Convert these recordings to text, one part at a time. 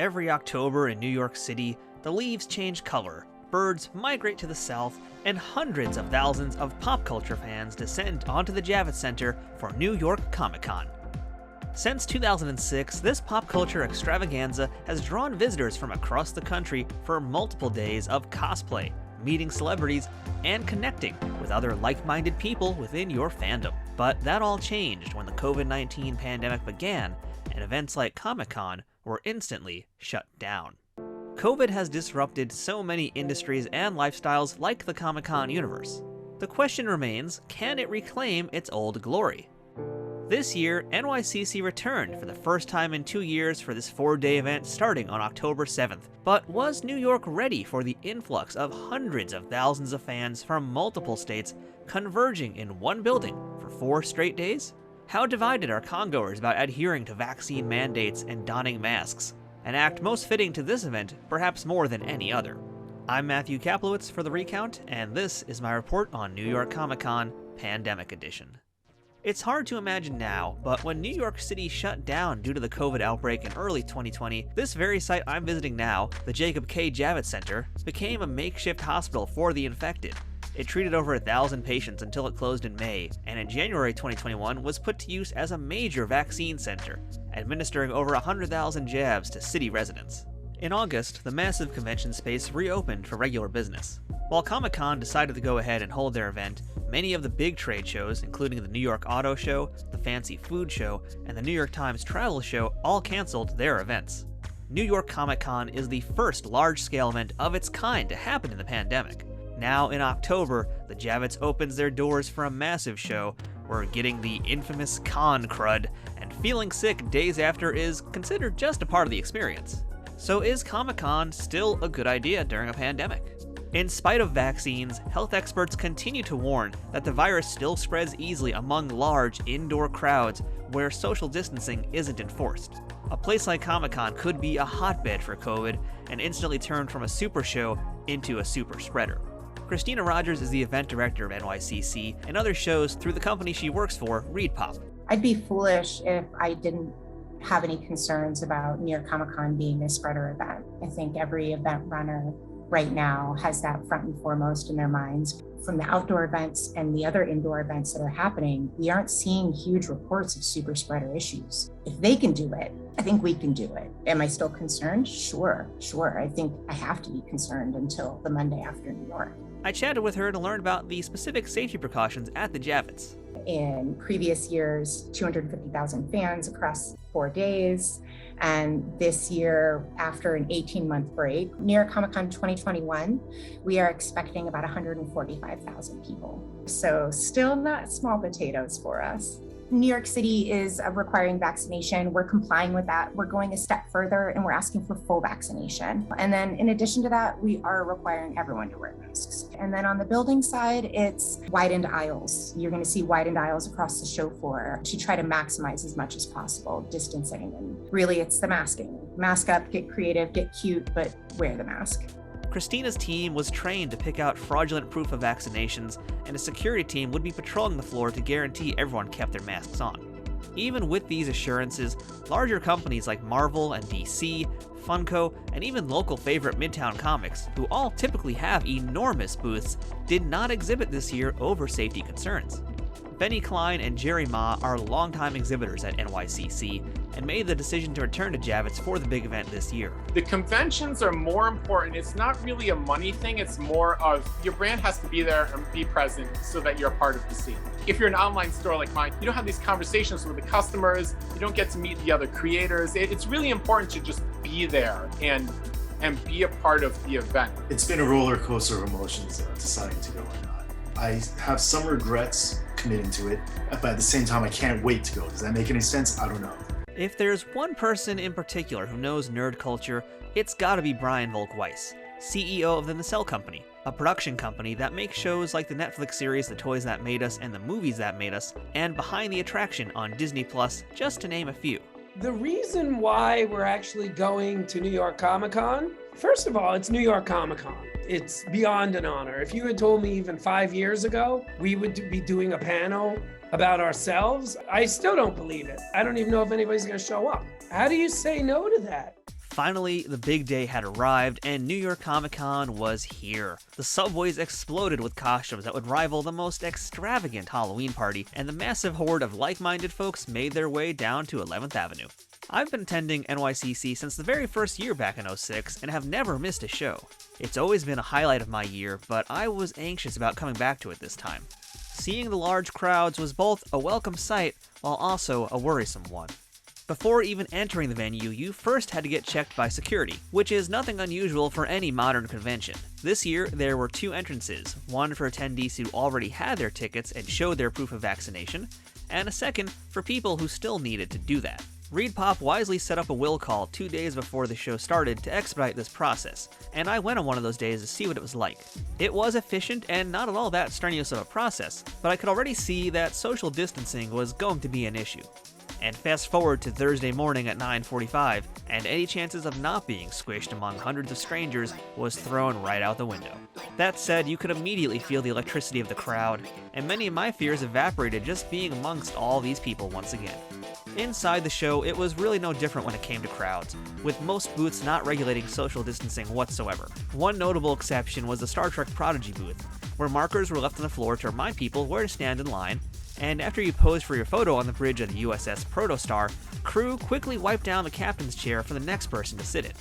Every October in New York City, the leaves change color, birds migrate to the south, and hundreds of thousands of pop culture fans descend onto the Javits Center for New York Comic Con. Since 2006, this pop culture extravaganza has drawn visitors from across the country for multiple days of cosplay, meeting celebrities, and connecting with other like-minded people within your fandom. But that all changed when the COVID-19 pandemic began, and events like Comic-Con were instantly shut down. COVID has disrupted so many industries and lifestyles like the Comic-Con universe. The question remains, can it reclaim its old glory? This year, NYCC returned for the first time in 2 years for this 4-day event starting on October 7th. But was New York ready for the influx of hundreds of thousands of fans from multiple states converging in one building for 4 straight days? How divided are congoers about adhering to vaccine mandates and donning masks? An act most fitting to this event, perhaps more than any other. I'm Matthew Kaplowitz for The Recount, and this is my report on New York Comic Con Pandemic Edition. It's hard to imagine now, but when New York City shut down due to the COVID outbreak in early 2020, this very site I'm visiting now, the Jacob K. Javits Center, became a makeshift hospital for the infected. It treated over 1,000 patients until it closed in May, and in January 2021 was put to use as a major vaccine center, administering over 100,000 jabs to city residents. In August, the massive convention space reopened for regular business. While Comic-Con decided to go ahead and hold their event, many of the big trade shows, including the New York Auto Show, the Fancy Food Show, and the New York Times Travel Show, all canceled their events. New York Comic Con is the first large-scale event of its kind to happen in the pandemic. Now in October, the Javits opens their doors for a massive show where getting the infamous con crud and feeling sick days after is considered just a part of the experience. So is Comic-Con still a good idea during a pandemic? In spite of vaccines, health experts continue to warn that the virus still spreads easily among large indoor crowds where social distancing isn't enforced. A place like Comic-Con could be a hotbed for COVID and instantly turn from a super show into a super spreader. Christina Rogers is the event director of NYCC and other shows through the company she works for, ReedPop. I'd be foolish if I didn't have any concerns about New York Comic Con being a spreader event. I think every event runner right now has that front and foremost in their minds. From the outdoor events and the other indoor events that are happening, we aren't seeing huge reports of super spreader issues. If they can do it, I think we can do it. Am I still concerned? Sure. I think I have to be concerned until the Monday after New York. I chatted with her to learn about the specific safety precautions at the Javits. In previous years, 250,000 fans across 4 days. And this year, after an 18-month break, New York Comic Con 2021, we are expecting about 145,000 people. So still not small potatoes for us. New York City is requiring vaccination. We're complying with that. We're going a step further and we're asking for full vaccination. And then in addition to that, we are requiring everyone to wear masks. And then on the building side, it's widened aisles. You're going to see widened aisles across the show floor to try to maximize as much as possible distancing. And really, it's the masking. Mask up, get creative, get cute, but wear the mask. Christina's team was trained to pick out fraudulent proof of vaccinations, and a security team would be patrolling the floor to guarantee everyone kept their masks on. Even with these assurances, larger companies like Marvel and DC, Funko, and even local favorite Midtown Comics, who all typically have enormous booths, did not exhibit this year over safety concerns. Benny Klein and Jerry Ma are longtime exhibitors at NYCC and made the decision to return to Javits for the big event this year. The conventions are more important. It's not really a money thing. It's more of your brand has to be there and be present so that you're a part of the scene. If you're an online store like mine, you don't have these conversations with the customers. You don't get to meet the other creators. It's really important to just be there and be a part of the event. It's been a roller coaster of emotions deciding to go or not. I have some regrets committing to it, but at the same time, I can't wait to go. Does that make any sense? I don't know. If there's one person in particular who knows nerd culture, it's gotta be Brian Volk-Weiss, CEO of the Nacelle Company, a production company that makes shows like the Netflix series The Toys That Made Us and The Movies That Made Us, and Behind the Attraction on Disney+, just to name a few. The reason why we're actually going to New York Comic Con, first of all, it's New York Comic Con. It's beyond an honor. If you had told me even 5 years ago, we would be doing a panel about ourselves, I still don't believe it. I don't even know if anybody's gonna show up. How do you say no to that? Finally, the big day had arrived, and New York Comic Con was here. The subways exploded with costumes that would rival the most extravagant Halloween party, and the massive horde of like-minded folks made their way down to 11th Avenue. I've been attending NYCC since the very first year back in '06 and have never missed a show. It's always been a highlight of my year, but I was anxious about coming back to it this time. Seeing the large crowds was both a welcome sight while also a worrisome one. Before even entering the venue, you first had to get checked by security, which is nothing unusual for any modern convention. This year, there were 2 entrances, one for attendees who already had their tickets and showed their proof of vaccination, and a second for people who still needed to do that. ReedPop wisely set up a will call 2 days before the show started to expedite this process, and I went on one of those days to see what it was like. It was efficient and not at all that strenuous of a process, but I could already see that social distancing was going to be an issue. And fast forward to Thursday morning at 9:45, and any chances of not being squished among hundreds of strangers was thrown right out the window. That said, you could immediately feel the electricity of the crowd, and many of my fears evaporated just being amongst all these people once again. Inside the show, it was really no different when it came to crowds, with most booths not regulating social distancing whatsoever. One notable exception was the Star Trek Prodigy booth, where markers were left on the floor to remind people where to stand in line, and after you posed for your photo on the bridge of the USS Protostar, crew quickly wiped down the captain's chair for the next person to sit in.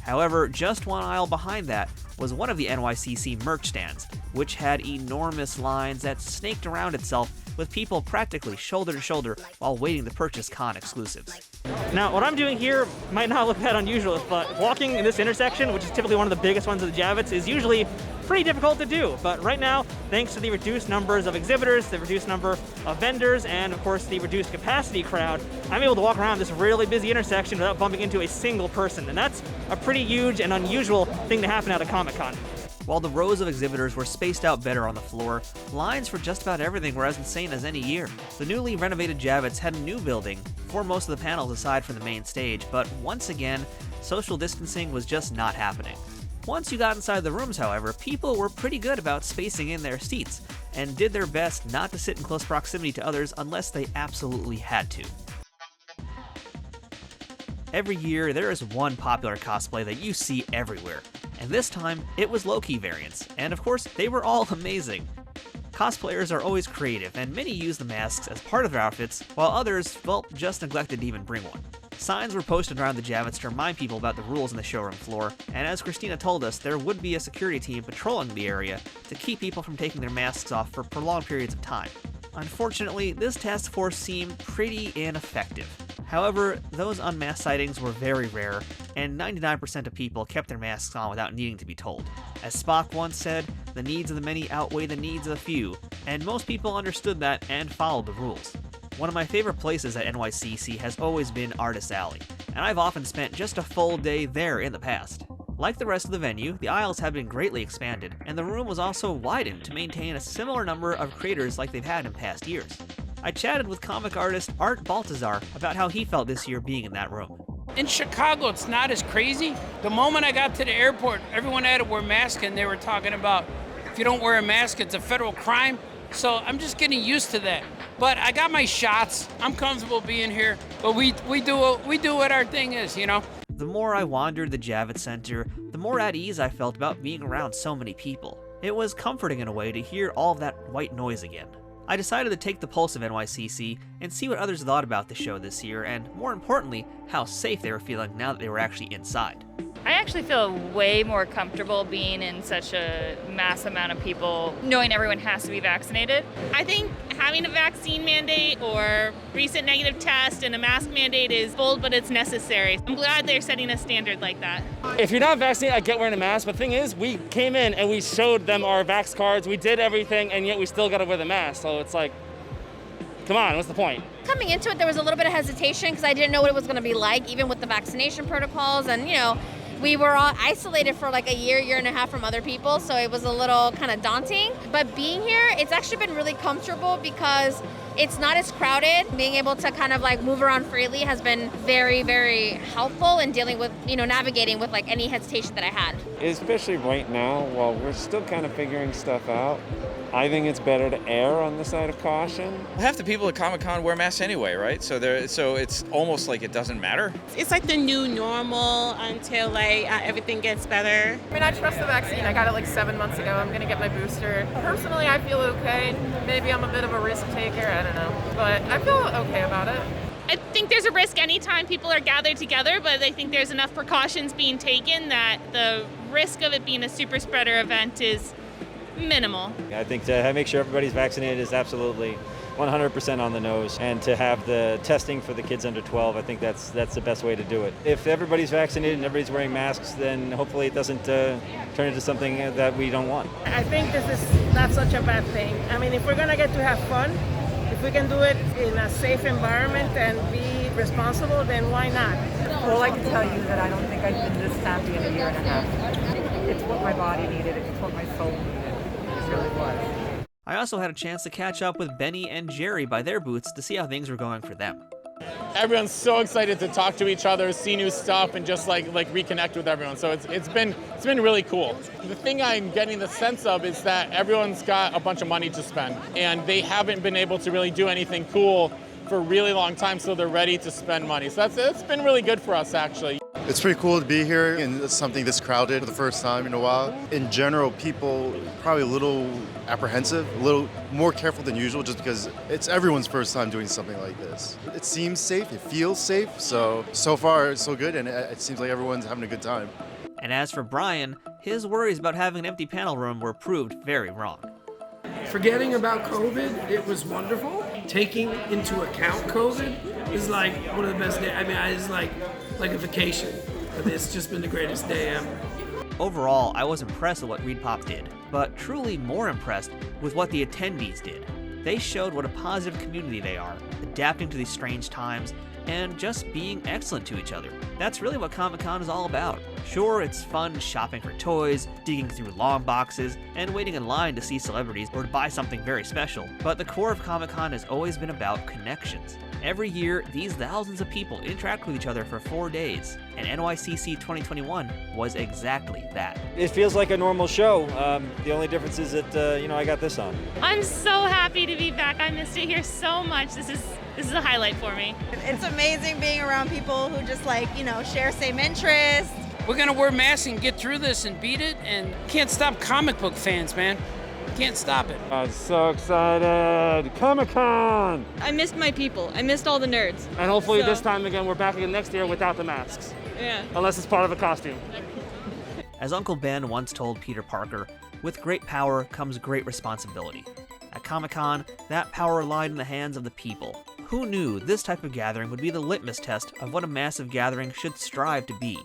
However, just one aisle behind that was one of the NYCC merch stands, which had enormous lines that snaked around itself with people practically shoulder to shoulder while waiting to purchase con exclusives. Now, what I'm doing here might not look that unusual, but walking in this intersection, which is typically one of the biggest ones of the Javits, is usually pretty difficult to do. But right now, thanks to the reduced numbers of exhibitors, the reduced number of vendors, and of course the reduced capacity crowd, I'm able to walk around this really busy intersection without bumping into a single person. And that's a pretty huge and unusual thing to happen at a Comic-Con. While the rows of exhibitors were spaced out better on the floor, lines for just about everything were as insane as any year. The newly renovated Javits had a new building for most of the panels aside from the main stage, but once again, social distancing was just not happening. Once you got inside the rooms, however, people were pretty good about spacing in their seats, and did their best not to sit in close proximity to others unless they absolutely had to. Every year, there is one popular cosplay that you see everywhere, and this time, it was low-key variants, and of course, they were all amazing. Cosplayers are always creative, and many use the masks as part of their outfits, while others, well, just neglected to even bring one. Signs were posted around the Javits to remind people about the rules on the showroom floor, and as Christina told us, there would be a security team patrolling the area to keep people from taking their masks off for prolonged periods of time. Unfortunately, this task force seemed pretty ineffective. However, those unmasked sightings were very rare, and 99% of people kept their masks on without needing to be told. As Spock once said, the needs of the many outweigh the needs of the few, and most people understood that and followed the rules. One of my favorite places at NYCC has always been Artist Alley, and I've often spent just a full day there in the past. Like the rest of the venue, the aisles have been greatly expanded, and the room was also widened to maintain a similar number of creators like they've had in past years. I chatted with comic artist Art Baltazar about how he felt this year being in that room. In Chicago, it's not as crazy. The moment I got to the airport, everyone had to wear masks, and they were talking about if you don't wear a mask, it's a federal crime. So I'm just getting used to that. But I got my shots. I'm comfortable being here. But we do what our thing is, you know? The more I wandered the Javits Center, the more at ease I felt about being around so many people. It was comforting in a way to hear all of that white noise again. I decided to take the pulse of NYCC and see what others thought about the show this year, and more importantly, how safe they were feeling now that they were actually inside. I actually feel way more comfortable being in such a mass amount of people, knowing everyone has to be vaccinated. I think having a vaccine mandate or recent negative test and a mask mandate is bold, but it's necessary. I'm glad they're setting a standard like that. If you're not vaccinated, I get wearing a mask, but the thing is, we came in and we showed them our vax cards, we did everything, and yet we still gotta wear the mask, so it's like, come on, what's the point? Coming into it, there was a little bit of hesitation because I didn't know what it was gonna be like, even with the vaccination protocols, and we were all isolated for like a year and a half from other people, so it was a little kind of daunting. But being here, it's actually been really comfortable because it's not as crowded. Being able to kind of like move around freely has been very, very helpful in dealing with, navigating with like any hesitation that I had. Especially right now, while we're still kind of figuring stuff out, I think it's better to err on the side of caution. Half the people at Comic-Con wear masks anyway, right? So it's almost like it doesn't matter. It's like the new normal until everything gets better. I mean, I trust the vaccine. I got it 7 months ago. I'm going to get my booster. Personally, I feel okay. Maybe I'm a bit of a risk taker. I don't know. But I feel okay about it. I think there's a risk anytime people are gathered together, but I think there's enough precautions being taken that the risk of it being a super spreader event is minimal. I think to make sure everybody's vaccinated is absolutely 100% on the nose, and to have the testing for the kids under 12, I think that's the best way to do it. If everybody's vaccinated and everybody's wearing masks, then hopefully it doesn't turn into something that we don't want. I think this is not such a bad thing. I mean, if we're going to get to have fun, if we can do it in a safe environment and be responsible, then why not? Well, I can tell you that I don't think I've been this happy in a year and a half. It's what my body needed. It's what my soul needed. It really was. I also had a chance to catch up with Benny and Jerry by their booths to see how things were going for them. Everyone's so excited to talk to each other, see new stuff, and just like reconnect with everyone. So it's been really cool. The thing I'm getting the sense of is that everyone's got a bunch of money to spend, and they haven't been able to really do anything cool for a really long time, so they're ready to spend money. So that's been really good for us, actually. It's pretty cool to be here and it's something this crowded for the first time in a while. In general, people probably a little apprehensive, a little more careful than usual just because it's everyone's first time doing something like this. It seems safe, it feels safe, so far it's so good and it seems like everyone's having a good time. And as for Brian, his worries about having an empty panel room were proved very wrong. Forgetting about COVID, it was wonderful. Taking into account COVID is like one of the best days. I mean, it's like a vacation. It's just been the greatest day ever. Overall, I was impressed with what ReadPop did, but truly more impressed with what the attendees did. They showed what a positive community they are, adapting to these strange times, and just being excellent to each other. That's really what Comic-Con is all about. Sure, it's fun shopping for toys, digging through long boxes, and waiting in line to see celebrities or to buy something very special, but the core of Comic-Con has always been about connections. Every year, these thousands of people interact with each other for 4 days, and NYCC 2021 was exactly that. It feels like a normal show. The only difference is that, I got this on. I'm so happy to be back. I missed it here so much. This is a highlight for me. It's amazing being around people who just share same interests. We're gonna wear masks and get through this and beat it, and can't stop comic book fans, man. Can't stop it. I'm so excited! Comic-Con! I missed my people. I missed all the nerds. And hopefully this time again, we're back again next year without the masks. Yeah. Unless it's part of a costume. As Uncle Ben once told Peter Parker, with great power comes great responsibility. At Comic-Con, that power lied in the hands of the people. Who knew this type of gathering would be the litmus test of what a massive gathering should strive to be?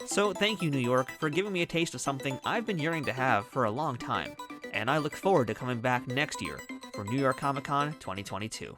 So thank you, New York, for giving me a taste of something I've been yearning to have for a long time. And I look forward to coming back next year for New York Comic Con 2022.